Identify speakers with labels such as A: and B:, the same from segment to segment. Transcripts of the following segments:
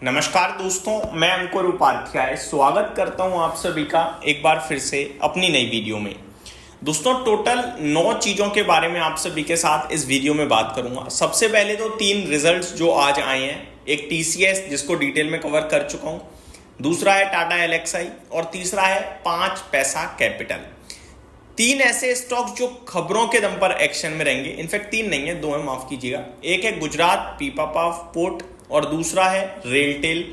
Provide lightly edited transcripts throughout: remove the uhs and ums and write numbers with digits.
A: नमस्कार दोस्तों, मैं अंकुर उपाध्याय स्वागत करता हूं आप सभी का एक बार फिर से अपनी नई वीडियो में। दोस्तों, टोटल 9 चीज़ों के बारे में आप सभी के साथ इस वीडियो में बात करूंगा। सबसे पहले तो 3 रिजल्ट्स जो आज आए हैं, एक टीसीएस जिसको डिटेल में कवर कर चुका हूं, दूसरा है टाटा एलएक्सआई और तीसरा है 5 पैसा कैपिटल। 3 ऐसे स्टॉक्स जो खबरों के दम पर एक्शन में रहेंगे। इनफैक्ट 3 नहीं है, 2 है, माफ कीजिएगा। एक है गुजरात पीपावाव पोर्ट और दूसरा है रेलटेल।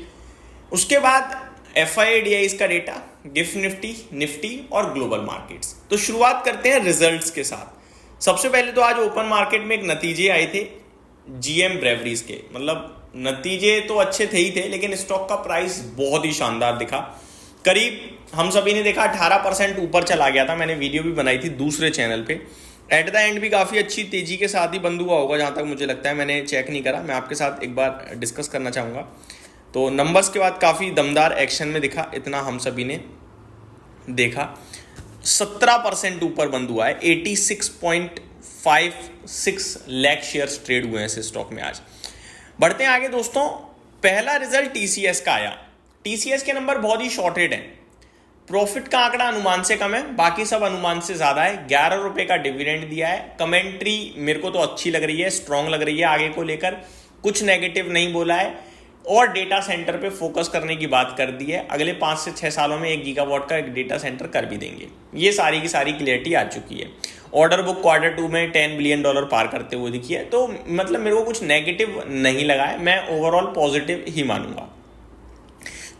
A: उसके बाद एफआईआईडीआई का डेटा, गिफ्ट निफ्टी, निफ्टी और ग्लोबल मार्केट्स। तो शुरुआत करते हैं रिजल्ट्स के साथ। सबसे पहले तो आज ओपन मार्केट में एक नतीजे आए थे जीएम ब्रेवरीज के। मतलब नतीजे तो अच्छे थे ही थे, लेकिन स्टॉक का प्राइस बहुत ही शानदार दिखा। करीब हम सभी ने देखा 18% ऊपर चला गया था। मैंने वीडियो भी बनाई थी दूसरे चैनल पे। एट द एंड भी काफ़ी अच्छी तेजी के साथ ही बंद हुआ होगा, जहाँ तक मुझे लगता है। मैंने चेक नहीं करा, मैं आपके साथ एक बार डिस्कस करना चाहूँगा। तो नंबर्स के बाद काफ़ी दमदार एक्शन में दिखा, इतना हम सभी ने देखा। 17% ऊपर बंद हुआ है। 86.56 लाख शेयर्स ट्रेड हुए हैं इस स्टॉक में आज। बढ़ते हैं आगे दोस्तों। पहला रिजल्ट टीसीएस का आया। टीसीएस के नंबर बहुत ही शॉर्टेड हैं। प्रॉफिट का आंकड़ा अनुमान से कम है, बाकी सब अनुमान से ज्यादा है। 11 रुपए का डिविडेंड दिया है। कमेंट्री मेरे को तो अच्छी लग रही है, स्ट्रांग लग रही है। आगे को लेकर कुछ नेगेटिव नहीं बोला है और डेटा सेंटर पे फोकस करने की बात कर दी है। अगले 5 से 6 सालों में 1 गीगावाट का एक डेटा सेंटर कर भी देंगे। ये सारी की सारी क्लियरिटी आ चुकी है। ऑर्डर बुक Q2 में $10 बिलियन पार करते हुए दिखी है। तो मतलब मेरे को कुछ नेगेटिव नहीं लगा है, मैं ओवरऑल पॉजिटिव ही मानूंगा।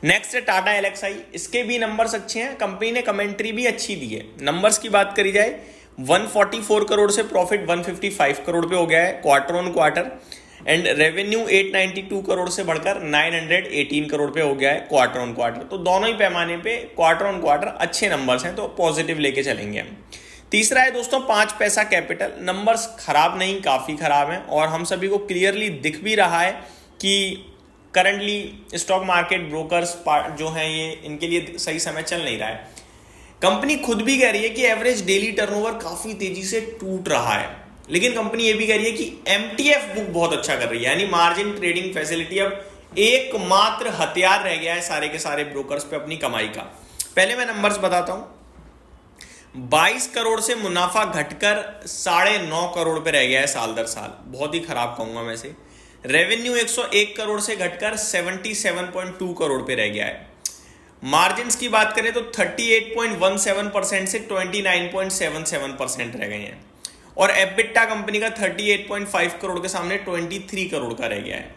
A: नेक्स्ट है टाटा एलएक्सआई। इसके भी नंबर्स अच्छे हैं, कंपनी ने कमेंट्री भी अच्छी दी है। नंबर्स की बात करी जाए, 144 करोड़ से प्रॉफिट 155 करोड़ पे हो गया है quarter on quarter. And revenue 892 crore से बढ़कर 918 करोड़ पे हो गया है क्वार्टर ऑन क्वार्टर। तो दोनों ही पैमाने पे क्वार्टर ऑन क्वार्टर अच्छे नंबर्स हैं, तो पॉजिटिव लेके चलेंगे हम। तीसरा है दोस्तों 5 पैसा कैपिटल। नंबर्स खराब नहीं, काफी खराब हैं और हम सभी को क्लियरली दिख भी रहा है कि करंटली स्टॉक मार्केट ब्रोकर्स जो हैं, ये इनके लिए सही समय चल नहीं रहा है। कंपनी खुद भी कह रही है कि एवरेज डेली टर्नओवर काफी तेजी से टूट रहा है, लेकिन कंपनी ये भी कह रही है कि एमटीएफ बुक बहुत अच्छा कर रही है। यानी मार्जिन ट्रेडिंग फैसिलिटी अब एकमात्र हथियार रह गया है सारे के सारे ब्रोकर्स पे अपनी कमाई का। पहले मैं नंबर्स बताता हूं। 22 करोड़ से मुनाफा घटकर 9.5 करोड़ पे रह गया है साल दर साल। बहुत ही खराब कहूंगा मैं इसे। रेवेन्यू 101 करोड़ से घटकर 77.2 करोड़ पे रह गया है। मार्जिन्स की बात करें तो 38.17% से 29.77% रह गए हैं और एबिटा कंपनी का 38.5 करोड़ के सामने 23 करोड़ का रह गया है।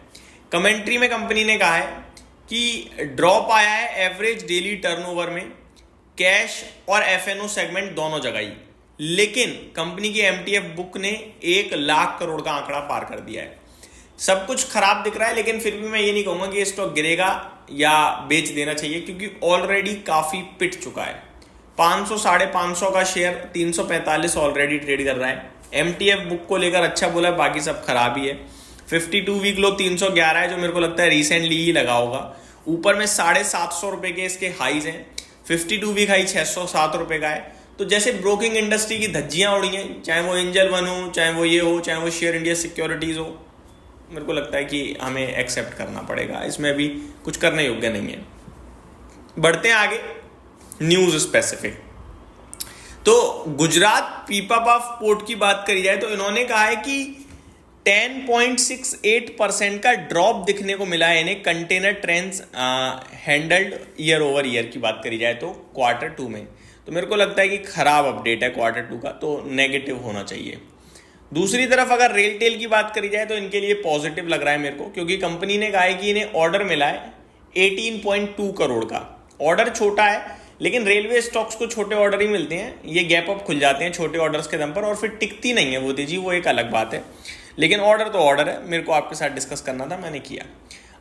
A: कमेंट्री में कंपनी ने कहा है कि ड्रॉप आया है एवरेज डेली टर्नओवर में, कैश और एफएनओ सेगमेंट दोनों जगह ही, लेकिन कंपनी की एमटीएफ बुक ने 1 लाख करोड़ का आंकड़ा पार कर दिया है। सब कुछ खराब दिख रहा है, लेकिन फिर भी मैं ये नहीं कहूंगा कि ये स्टॉक गिरेगा या बेच देना चाहिए, क्योंकि ऑलरेडी काफी पिट चुका है। 500 550 का शेयर 345 ऑलरेडी ट्रेड कर रहा है। एमटीएफ बुक को लेकर अच्छा बोला है, बाकी सब खराब ही है। 52 वीक लो 311 है, जो मेरे को लगता है रिसेंटली ही लगा होगा। ऊपर में 750 रुपए के इसके हाईज हैं। 52 वीक हाई 607 रुपए का है। तो जैसे ब्रोकिंग इंडस्ट्री की धज्जियां उड़ी हैं, चाहे वो एंजल वन हो, चाहे वो ये हो, चाहे वो शेयर इंडिया सिक्योरिटीज हो, मेरे को लगता है कि हमें एक्सेप्ट करना पड़ेगा। इसमें भी कुछ करने योग्य नहीं है। बढ़ते हैं आगे न्यूज स्पेसिफिक। तो गुजरात पीपावाव पोर्ट की बात करी जाए तो इन्होंने कहा है कि 10.68% का ड्रॉप दिखने को मिला है इन्हें container trains handled year over year की बात करी जाए तो Q2 में। तो मेरे को लगता है कि खराब अपडेट है Q2 का, तो नेगेटिव होना चाहिए। दूसरी तरफ अगर रेलटेल की बात करी जाए तो इनके लिए पॉजिटिव लग रहा है मेरे को, क्योंकि कंपनी ने कहा है कि इन्हें ऑर्डर मिला है 18.2 करोड़ का। ऑर्डर छोटा है, लेकिन रेलवे स्टॉक्स को छोटे ऑर्डर ही मिलते हैं। ये गैप अप खुल जाते हैं छोटे ऑर्डर्स के दम पर और फिर टिकती नहीं है वो तेजी, वो एक अलग बात है। लेकिन ऑर्डर तो ऑर्डर है, मेरे को आपके साथ डिस्कस करना था, मैंने किया।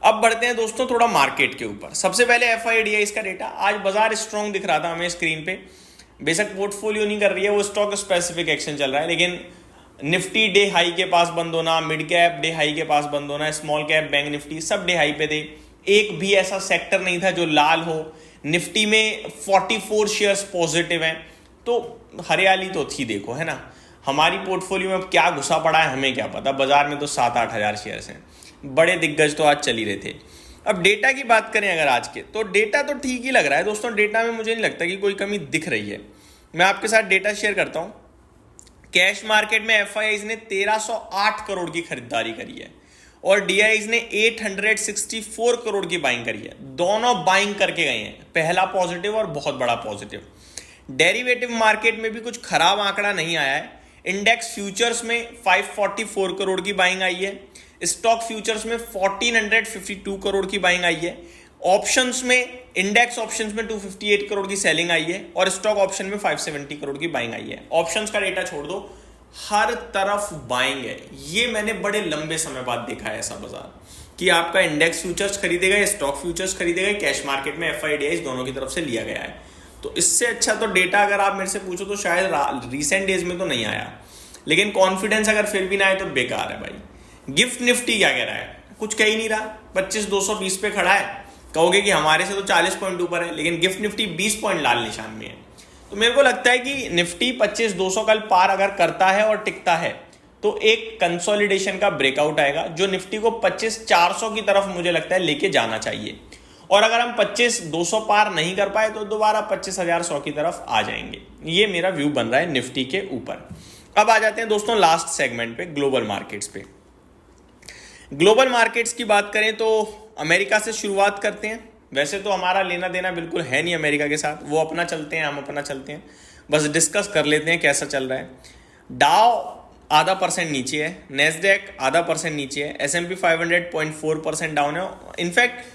A: अब बढ़ते हैं दोस्तों थोड़ा मार्केट के ऊपर। सबसे पहले एफआईआईडीआई का डेटा। आज बाजार स्ट्रॉन्ग दिख रहा था हमें स्क्रीन पे। बेशक पोर्टफोलियो नहीं कर रही है, वो स्टॉक स्पेसिफिक एक्शन चल रहा है, लेकिन निफ्टी डे हाई के पास बंद होना, मिड कैप डे हाई के पास बंद होना, स्मॉल कैप बैंक निफ्टी सब डे हाई पे थे। एक भी ऐसा सेक्टर नहीं था जो लाल हो। निफ्टी में 44 शेयर्स पॉजिटिव हैं, तो हरियाली तो थी, देखो है ना। हमारी पोर्टफोलियो में क्या घुसा पड़ा है हमें क्या पता। बाजार में तो 7-8 हज़ार शेयर्स हैं। बड़े दिग्गज तो आज चल ही रहे थे। अब डेटा की बात करें अगर आज के, तो डेटा तो ठीक ही लग रहा है दोस्तों। डेटा में मुझे नहीं लगता कि कोई कमी दिख रही है। मैं आपके साथ डेटा शेयर करता हूं। कैश मार्केट में एफआईआईज ने 1308 करोड़ की खरीदारी करी है और डीआईज ने 864 करोड़ की बाइंग करी है। दोनों बाइंग करके गए हैं, पहला पॉजिटिव और बहुत बड़ा पॉजिटिव। डेरिवेटिव मार्केट में भी कुछ खराब आंकड़ा नहीं आया है। इंडेक्स फ्यूचर्स में 544 करोड़ की बाइंग आई है। स्टॉक फ्यूचर्स में 1452 करोड़ की बाइंग आई है। ऑप्शंस में, इंडेक्स ऑप्शंस में 258 करोड़ की सेलिंग आई है और स्टॉक ऑप्शन में 570 करोड़ की बाइंग आई है। ऑप्शंस का डेटा छोड़ दो, हर तरफ बाइंग है। ये मैंने बड़े लंबे समय बाद देखा है ऐसा बाजार कि आपका इंडेक्स फ्यूचर्स खरीदे गए, स्टॉक फ्यूचर्स खरीदे गए, कैश मार्केट में एफआईआईज दोनों की तरफ से लिया गया है। तो इससे अच्छा तो डेटा अगर आप मेरे से पूछो तो शायद रिसेंट डेज में तो नहीं आया, लेकिन कॉन्फिडेंस अगर फिर भी ना आए तो बेकार है भाई। गिफ्ट निफ्टी क्या कह रहा है? कुछ कह ही नहीं रहा, 25,220 पे खड़ा है। कहोगे कि हमारे से तो 40 पॉइंट ऊपर है, लेकिन गिफ्ट निफ्टी 20 पॉइंट लाल निशान में है। तो मेरे को लगता है कि निफ्टी 25,200 कल पार अगर करता है और टिकता है तो एक कंसोलिडेशन का ब्रेकआउट आएगा जो निफ्टी को 25,400 की तरफ मुझे लगता है लेके जाना चाहिए। और अगर हम 25,200 पार नहीं कर पाए तो दोबारा 25,100 की तरफ आ जाएंगे। ये मेरा व्यू बन रहा है निफ्टी के ऊपर। अब आ जाते हैं दोस्तों लास्ट सेगमेंट पे, ग्लोबल मार्केट्स पे। ग्लोबल मार्केट्स की बात करें तो अमेरिका से शुरुआत करते हैं। वैसे तो हमारा लेना देना बिल्कुल है नहीं अमेरिका के साथ, वो अपना चलते हैं, हम अपना चलते हैं। बस डिस्कस कर लेते हैं कैसा चल रहा है। डाउ 0.5% नीचे है, नेस्डैक 0.5% नीचे है, S&P 500 0.4% डाउन है। इनफैक्ट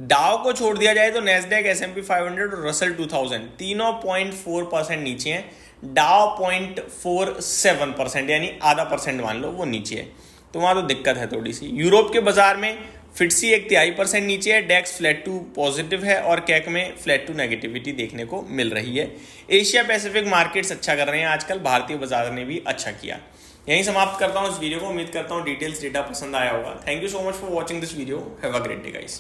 A: डाउ को छोड़ दिया जाए तो नेस्डैक, S&P 500 और रसल 2000 तीनों 0.4% नीचे हैं। डाउ 0.47% यानी 0.5% मान लो वो नीचे है, तो वहां तो दिक्कत है थोड़ी सी। यूरोप के बाजार में फिटसी 0.1% नीचे है, डेक्स फ्लैट टू पॉजिटिव है और कैक में फ्लैट टू नेगेटिविटी देखने को मिल रही है। एशिया पैसिफिक मार्केट्स अच्छा कर रहे हैं आजकल, भारतीय बाजार ने भी अच्छा किया। यहीं समाप्त करता हूं इस वीडियो को। उम्मीद करता हूं डिटेल्स डेटा पसंद आया होगा। Thank you so much for watching this video. Have a great day guys.